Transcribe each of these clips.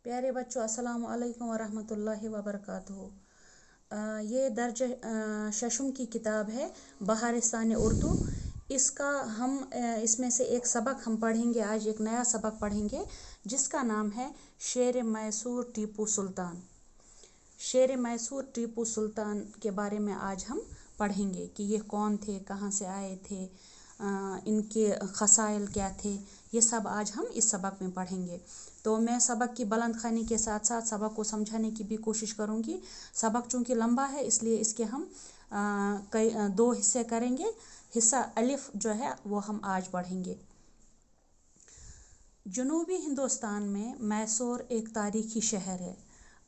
प्यारे बच्चों, अस्सलाम वालेकुम वरहमतुल्लाहि वबरकातुहू। ये दर्ज शशम की किताब है बहारिस्तान उर्दू। इसका हम इसमें से एक सबक हम पढ़ेंगे। आज एक नया सबक पढ़ेंगे जिसका नाम है शेर मैसूर टीपू सुल्तान। शेर मैसूर टीपू सुल्तान के बारे में आज हम पढ़ेंगे कि ये कौन थे, कहाँ से आए थे, इनके खसाइल क्या थे। ये सब आज हम इस सबक में पढ़ेंगे। तो मैं सबक की बुलंद ख़्वानी के साथ साथ सबक को समझाने की भी कोशिश करूँगी। सबक चूँकि लंबा है इसलिए इसके हम कई दो हिस्से करेंगे। हिस्सा अलिफ जो है वो हम आज पढ़ेंगे। जनूबी हिंदुस्तान में मैसूर एक तारीखी शहर है।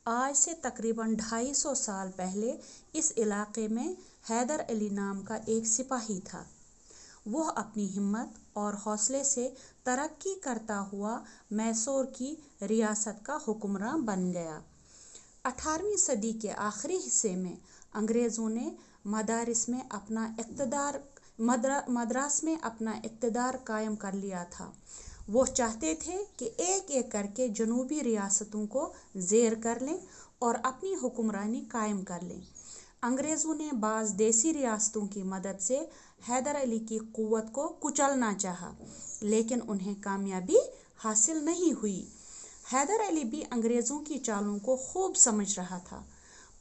आज से तकरीबन 250 साल पहले इस इलाके में हैदर अली नाम का एक सिपाही था। वह अपनी हिम्मत और हौसले से तरक्की करता हुआ मैसूर की रियासत का हुक्मरान बन गया। 18वीं सदी के आखिरी हिस्से में अंग्रेज़ों ने मद्रास में अपना इक़्तिदार कायम कर लिया था। वो चाहते थे कि एक एक करके जनूबी रियासतों को ज़ेर कर लें और अपनी हुक्मरानी कायम कर लें। अंग्रेज़ों ने बाज़ देसी रियासतों की मदद से हैदर अली की क़ुव्वत को कुचलना चाहा, लेकिन उन्हें कामयाबी हासिल नहीं हुई। हैदर अली भी अंग्रेज़ों की चालों को खूब समझ रहा था।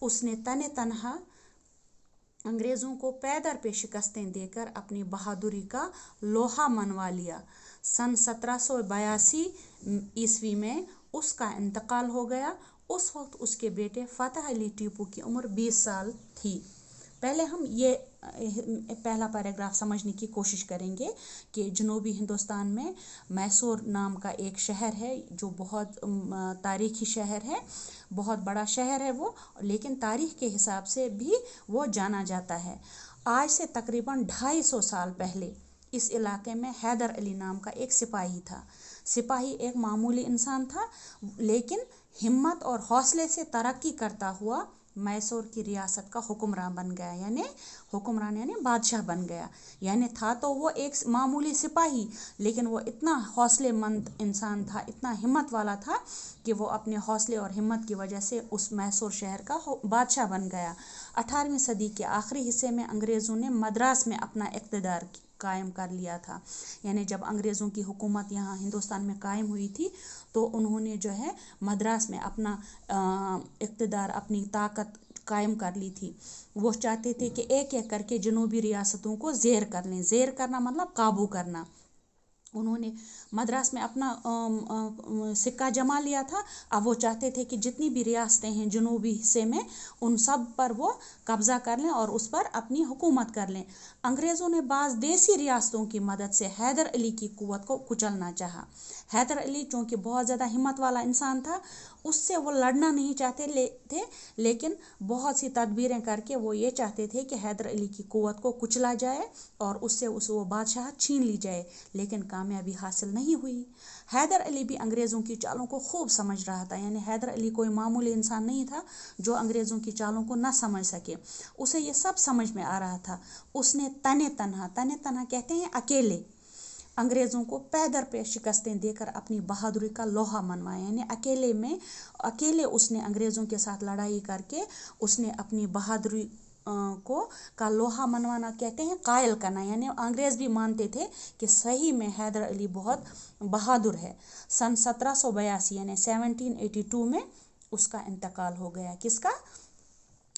उसने तने तनहा अंग्रेज़ों को पैदर पे शिकस्तें देकर अपनी बहादुरी का लोहा मनवा लिया। सन 1782 ईस्वी में उसका इंतकाल हो गया। उस वक्त उसके बेटे फ़तह अली टीपू की उम्र 20 साल थी। पहले हम ये पहला पैराग्राफ समझने की कोशिश करेंगे कि जनूबी हिंदुस्तान में मैसूर नाम का एक शहर है जो बहुत तारीखी शहर है, बहुत बड़ा शहर है वो, लेकिन तारीख के हिसाब से भी वो जाना जाता है। आज से तकरीबन 250 साल पहले इस इलाके में हैदर अली नाम का एक सिपाही था। सिपाही एक मामूली इंसान था, लेकिन हिम्मत और हौसले से तरक्की करता हुआ मैसूर की रियासत का हुक्मरान बन गया। यानी बादशाह बन गया। यानी था तो वो एक मामूली सिपाही, लेकिन वो इतना हौसलेमंद इंसान था, इतना हिम्मत वाला था कि वो अपने हौसले और हिम्मत की वजह से उस मैसूर शहर का बादशाह बन गया। 18वीं सदी के आखिरी हिस्से में अंग्रेज़ों ने मद्रास में अपना इक़्तिदार कायम कर लिया था। यानी जब अंग्रेज़ों की हुकूमत यहाँ हिंदुस्तान में कायम हुई थी तो उन्होंने जो है मद्रास में अपना इक़्तिदार, अपनी ताकत कायम कर ली थी। वो चाहते थे कि एक एक करके जनूबी रियासतों को ज़ेर कर लें। ज़ेर करना मतलब काबू करना। उन्होंने मद्रास में अपना सिक्का जमा लिया था। अब वो चाहते थे कि जितनी भी रियासतें हैं जनूबी हिस्से में, उन सब पर वो कब्ज़ा कर लें और उस पर अपनी हुकूमत कर लें। अंग्रेज़ों ने बाज़ देसी रियासतों की मदद से हैदर अली की क़ुव्वत को कुचलना चाहा। हैदर अली चूँकि बहुत ज़्यादा हिम्मत वाला इंसान था, उससे वो लड़ना नहीं चाहते थे, लेकिन बहुत सी तदबीरें करके वो ये चाहते थे कि हैदर अली की क़ुव्वत को कुचला जाए और उससे वो बादशाह छीन ली जाए, लेकिन कामयाबी हासिल नहीं हुई। हैदर अली भी अंग्रेज़ों की चालों को खूब समझ रहा था। यानी हैदर अली कोई मामूली इंसान नहीं था जो अंग्रेज़ों की चालों को न समझ सके। उसे ये सब समझ में आ रहा था। उसने तने तनहा कहते हैं अकेले, अंग्रेज़ों को पैदर पे शिकस्तें देकर अपनी बहादुरी का लोहा मनवाया। यानी अकेले उसने अंग्रेज़ों के साथ लड़ाई करके उसने अपनी बहादुरी का लोहा मनवाना कहते हैं कायल करना। यानी अंग्रेज़ भी मानते थे कि सही में हैदर अली बहुत बहादुर है। सन 1782 यानी 1782 में उसका इंतकाल हो गया। किसका?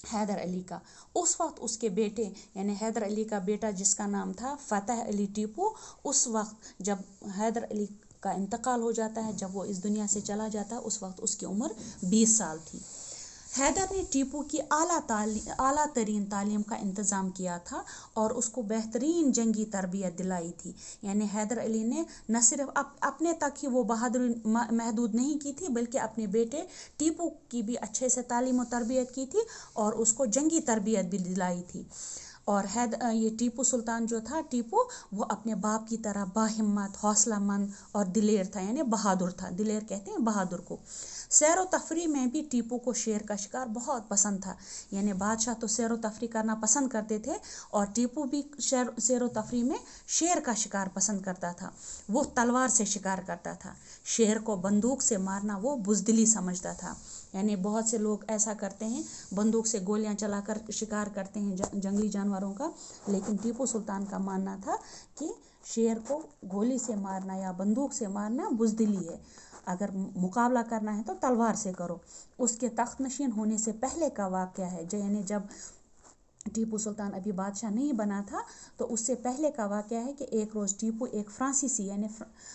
हैदर अली का। उस वक्त उसके बेटे यानी हैदर अली का बेटा जिसका नाम था फ़तह अली टीपू, उस वक्त जब हैदर अली का इंतकाल हो जाता है, जब वो इस दुनिया से चला जाता है, उस वक्त उसकी उम्र 20 साल थी। हैदर ने टीपू की आला तरीन तालीम का इंतज़ाम किया था और उसको बेहतरीन जंगी तरबियत दिलाई थी। यानी हैदर अली ने न सिर्फ अपने तक ही वो बहादुरी महदूद नहीं की थी, बल्कि अपने बेटे टीपू की भी अच्छे से तालीम और तरबियत की थी और उसको जंगी तरबियत भी दिलाई थी। اور یہ ٹیپو سلطان جو تھا ٹیپو وہ اپنے باپ کی طرح باہمت، حوصلہ مند اور دلیر تھا، یعنی بہادر تھا. دلیر کہتے ہیں بہادر کو. سیر و تفریح میں بھی ٹیپو کو شیر کا شکار بہت پسند تھا. یعنی بادشاہ تو سیر و تفریح کرنا پسند کرتے تھے اور ٹیپو بھی سیر و تفریح میں شیر کا شکار پسند کرتا تھا. وہ تلوار سے شکار کرتا تھا. شیر کو بندوق سے مارنا وہ بزدلی سمجھتا تھا. یعنی بہت سے لوگ ایسا کرتے ہیں، بندوق سے گولیاں چلا کر شکار کرتے ہیں جنگلی جانوروں کا، لیکن ٹیپو سلطان کا ماننا تھا کہ شیر کو گولی سے مارنا یا بندوق سے مارنا بزدلی ہے. اگر مقابلہ کرنا ہے تو تلوار سے کرو. اس کے تخت نشین ہونے سے پہلے کا واقعہ ہے، یعنی جب ٹیپو سلطان ابھی بادشاہ نہیں بنا تھا تو اس سے پہلے کا واقعہ ہے کہ ایک روز ٹیپو ایک فرانسیسی یعنی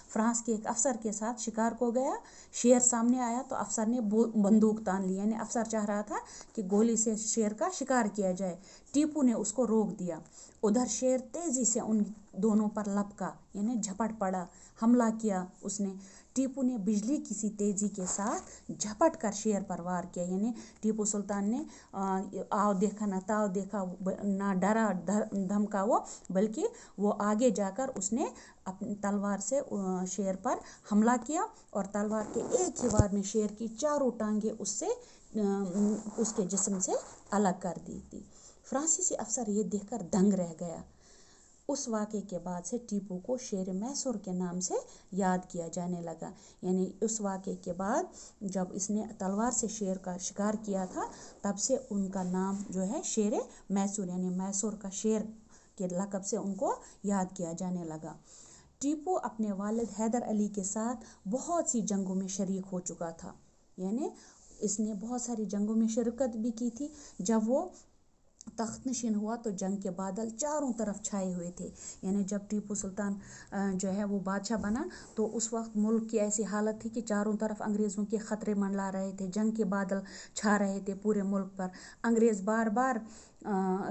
فرانس کے ایک افسر کے ساتھ شکار کو گیا. شیر سامنے آیا تو افسر نے بندوق تان لی، یعنی افسر چاہ رہا تھا کہ گولی سے شیر کا شکار کیا جائے. ٹیپو نے اس کو روک دیا. ادھر شیر تیزی سے ان دونوں پر لپکا، یعنی جھپٹ پڑا، حملہ کیا اس نے. ٹیپو نے بجلی کی سی تیزی کے ساتھ جھپٹ کر شیر پر وار کیا. یعنی ٹیپو سلطان نے آؤ دیکھا نہ تاؤ دیکھا، نہ ڈرا دھمکا وہ، بلکہ وہ آگے جا کر اس نے اپنی تلوار سے شیر پر حملہ کیا اور تلوار کے ایک ہی وار میں شیر کی چاروں ٹانگیں اس کے جسم سے الگ کر دی تھی. فرانسیسی افسر یہ دیکھ کر دنگ رہ گیا. اس واقعے کے بعد سے ٹیپو کو شیر میسور کے نام سے یاد کیا جانے لگا. یعنی اس واقعے کے بعد جب اس نے تلوار سے شیر کا شکار کیا تھا تب سے ان کا نام جو ہے شیر میسور، یعنی میسور کا شیر کے لقب سے ان کو یاد کیا جانے لگا. ٹیپو اپنے والد حیدر علی کے ساتھ بہت سی جنگوں میں شریک ہو چکا تھا. یعنی اس نے بہت ساری جنگوں میں شرکت بھی کی تھی. جب وہ تخت نشین ہوا تو جنگ کے بادل چاروں طرف چھائے ہوئے تھے. یعنی جب ٹیپو سلطان جو ہے وہ بادشاہ بنا تو اس وقت ملک کی ایسی حالت تھی کہ چاروں طرف انگریزوں کے خطرے منڈلا رہے تھے، جنگ کے بادل چھا رہے تھے پورے ملک پر. انگریز بار بار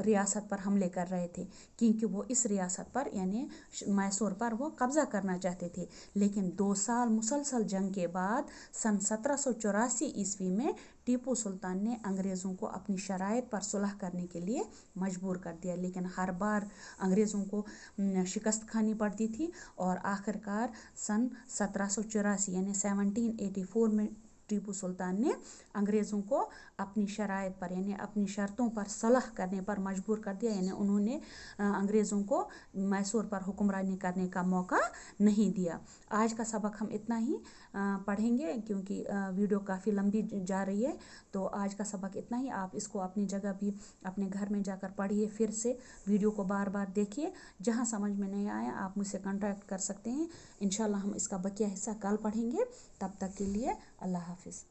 ریاست پر حملے کر رہے تھے کیونکہ وہ اس ریاست پر یعنی میسور پر وہ قبضہ کرنا چاہتے تھے. لیکن 2 سال مسلسل جنگ کے بعد سن 1784 میں ٹیپو سلطان نے انگریزوں کو اپنی شرائط پر صلح کرنے کے لیے مجبور کر دیا. لیکن ہر بار انگریزوں کو شکست کھانی پڑتی تھی اور آخر کار سن 1784 یعنی 1784 میں ٹیپو سلطان نے انگریزوں کو اپنی شرائط پر یعنی اپنی شرطوں پر صلح کرنے پر مجبور کر دیا. یعنی انہوں نے انگریزوں کو میسور پر حکمرانی کرنے کا موقع نہیں دیا. آج کا سبق ہم اتنا ہی پڑھیں گے کیونکہ ویڈیو کافی لمبی جا رہی ہے، تو آج کا سبق اتنا ہی. آپ اس کو اپنی جگہ بھی اپنے گھر میں جا کر پڑھیے، پھر سے ویڈیو کو بار بار دیکھیے. جہاں سمجھ میں نہیں آیا آپ مجھ سے کانٹیکٹ کر سکتے ہیں. انشاءاللہ ہم اس کا بقیہ حصہ کل پڑھیں گے. تب تک کے لیے اللہ حافظ.